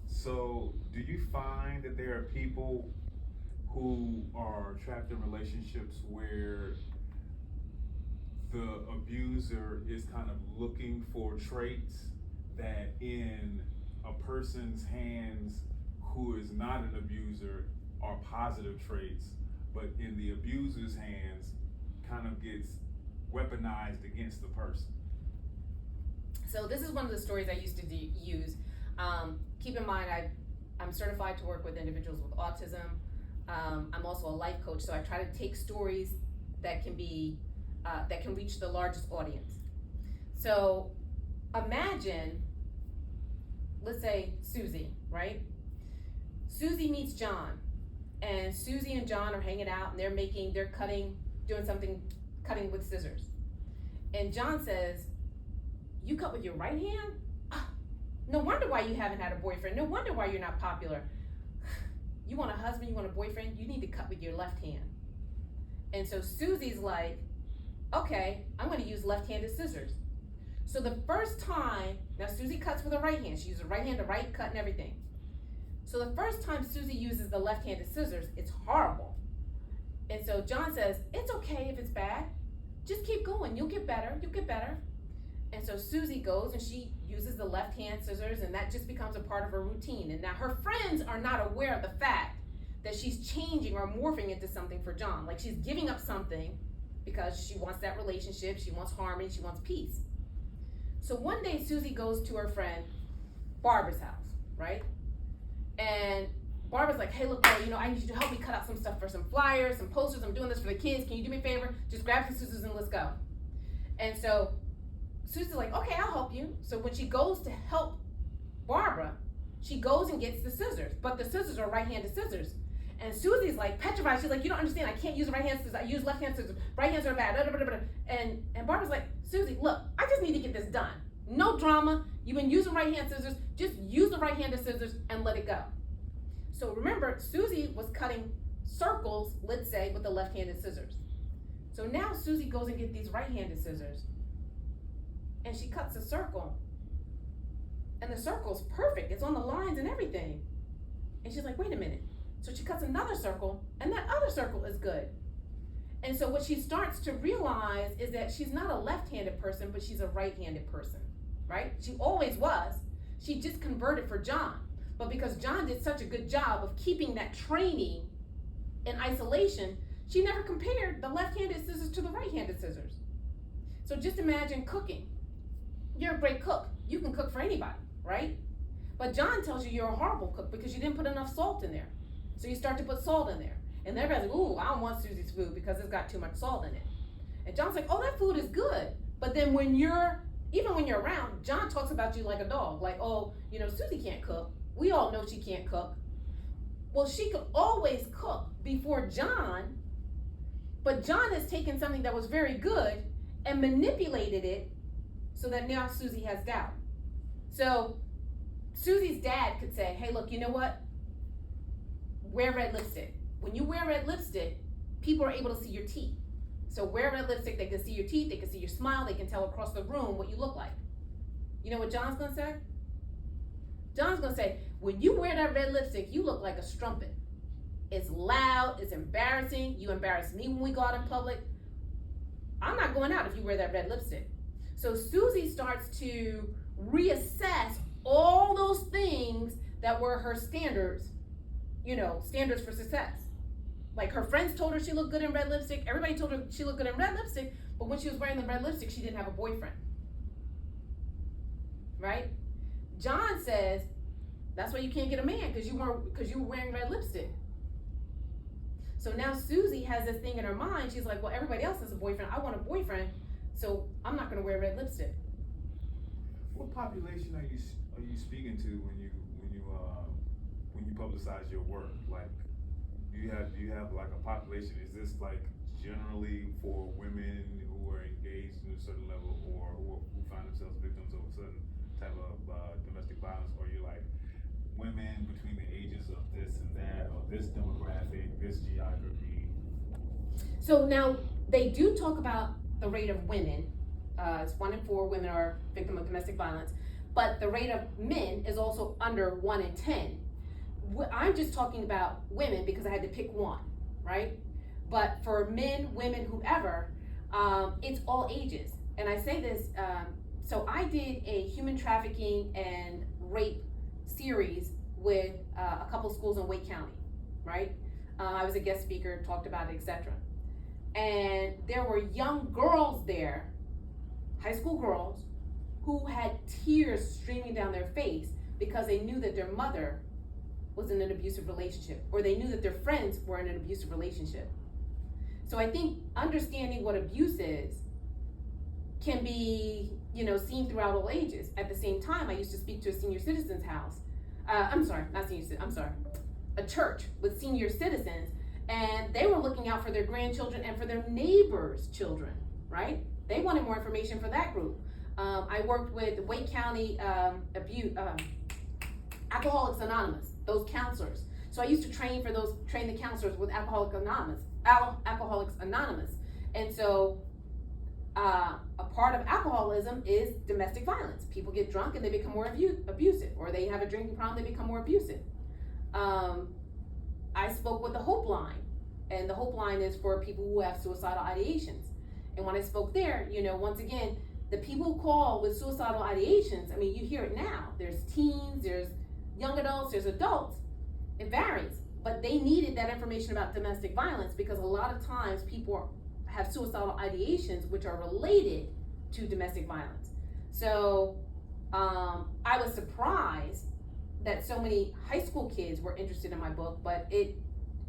So do you find that there are people who are trapped in relationships where the abuser is kind of looking for traits that in a person's hands who is not an abuser are positive traits, but in the abuser's hands kind of gets weaponized against the person? So this is one of the stories I used to use. Keep in mind, I'm certified to work with individuals with autism. I'm also a life coach, so I try to take stories that can be that can reach the largest audience. So imagine, let's say Suzie, right? Suzie meets John, and Suzie and John are hanging out, and they're cutting with scissors. And John says, "You cut with your right hand? Ah, no wonder why you haven't had a boyfriend. No wonder why you're not popular. You want a husband, you want a boyfriend, you need to cut with your left hand." And so Suzie's like, "Okay, I'm gonna use left-handed scissors." So the first time, now Suzie cuts with her right hand. She uses her right hand to right cut and everything. So the first time Suzie uses the left-handed scissors, it's horrible. And so John says, "It's okay if it's bad. Just keep going, you'll get better. And so Suzie goes and she uses the left hand scissors, and that just becomes a part of her routine. And now her friends are not aware of the fact that she's changing or morphing into something for John. Like she's giving up something because she wants that relationship, she wants harmony, she wants peace. So one day Suzie goes to her friend Barbara's house, right? And Barbara's like, "Hey, look, girl, I need you to help me cut out some stuff for some flyers, some posters. I'm doing this for the kids. Can you do me a favor? Just grab some scissors and let's go." And so Susie's like, "Okay, I'll help you." So when she goes to help Barbara, she goes and gets the scissors, but the scissors are right-handed scissors. And Susie's like petrified. She's like, "You don't understand. I can't use right-hand scissors. I use left-hand scissors. Right hands are bad." And Barbara's like, "Suzie, look, I just need to get this done. No drama. You've been using right-hand scissors. Just use the right-handed scissors and let it go." So remember, Suzie was cutting circles, let's say, with the left-handed scissors. So now Suzie goes and gets these right-handed scissors, and she cuts a circle, and the circle's perfect. It's on the lines and everything. And she's like, "Wait a minute." So she cuts another circle, and that other circle is good. And so what she starts to realize is that she's not a left-handed person, but she's a right-handed person, right? She always was. She just converted for John. But because John did such a good job of keeping that training in isolation, she never compared the left-handed scissors to the right-handed scissors. So just imagine cooking. You're a great cook. You can cook for anybody, right? But John tells you you're a horrible cook because you didn't put enough salt in there. So you start to put salt in there. And everybody's like, "Ooh, I don't want Suzie's food because it's got too much salt in it." And John's like, "Oh, that food is good." But then even when you're around, John talks about you like a dog. Like, "Oh, Suzie can't cook. We all know she can't cook." Well, she could always cook before John, but John has taken something that was very good and manipulated it so that now Suzie has doubt. So Suzie's dad could say, "Hey, look, you know what? Wear red lipstick. When you wear red lipstick, people are able to see your teeth. So wear red lipstick, they can see your teeth, they can see your smile, they can tell across the room what you look like." You know what John's gonna say? John's gonna say, "When you wear that red lipstick, you look like a strumpet. It's loud, it's embarrassing. You embarrass me when we go out in public. I'm not going out if you wear that red lipstick." So Suzie starts to reassess all those things that were her standards, standards for success. Like her friends told her she looked good in red lipstick. Everybody told her she looked good in red lipstick, but when she was wearing the red lipstick, she didn't have a boyfriend, right? John says, "That's why you can't get a man, because you were wearing red lipstick." So now Suzie has this thing in her mind. She's like, "Well, everybody else has a boyfriend. I want a boyfriend, so I'm not going to wear red lipstick." What population are you speaking to when you publicize your work? Like, do you have like a population? Is this like generally for women who are engaged in a certain level, or who find themselves victims of a certain type of domestic violence, or you're like women between the ages of this and that, or this demographic, this geography? So now they do talk about the rate of women. It's 1 in 4 women are victim of domestic violence. but the rate of men is also under 1 in 10. I'm just talking about women because I had to pick one, right? But for men, women, whoever, it's all ages. And I say this, so I did a human trafficking and rape series with a couple schools in Wake County, right? I was a guest speaker, talked about it, etc. And there were young girls there, high school girls, who had tears streaming down their face because they knew that their mother was in an abusive relationship, or they knew that their friends were in an abusive relationship. So I think understanding what abuse is can be, seen throughout all ages. At the same time, I used to speak to a senior citizens house. A church with senior citizens, and they were looking out for their grandchildren and for their neighbors' children, right? They wanted more information for that group. I worked with Wake County Alcoholics Anonymous, those counselors. So I used to train the counselors with Alcoholics Anonymous. And so a part of alcoholism is domestic violence. People get drunk and they become more abusive, or they have a drinking problem, they become more abusive. I spoke with the Hope Line, and the Hope Line is for people who have suicidal ideations. And when I spoke there, once again, the people who call with suicidal ideations, I mean, you hear it now. There's teens, there's young adults, there's adults. It varies, but they needed that information about domestic violence because a lot of times people have suicidal ideations which are related to domestic violence. So I was surprised that so many high school kids were interested in my book, but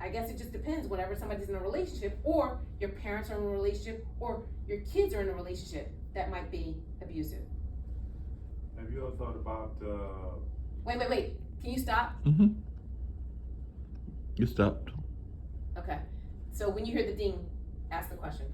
I guess it just depends. Whenever somebody's in a relationship, or your parents are in a relationship, or your kids are in a relationship that might be abusive. Have you ever thought about Wait, can you stop? Mm-hmm. You stopped. Okay, so when you hear the ding, ask the question.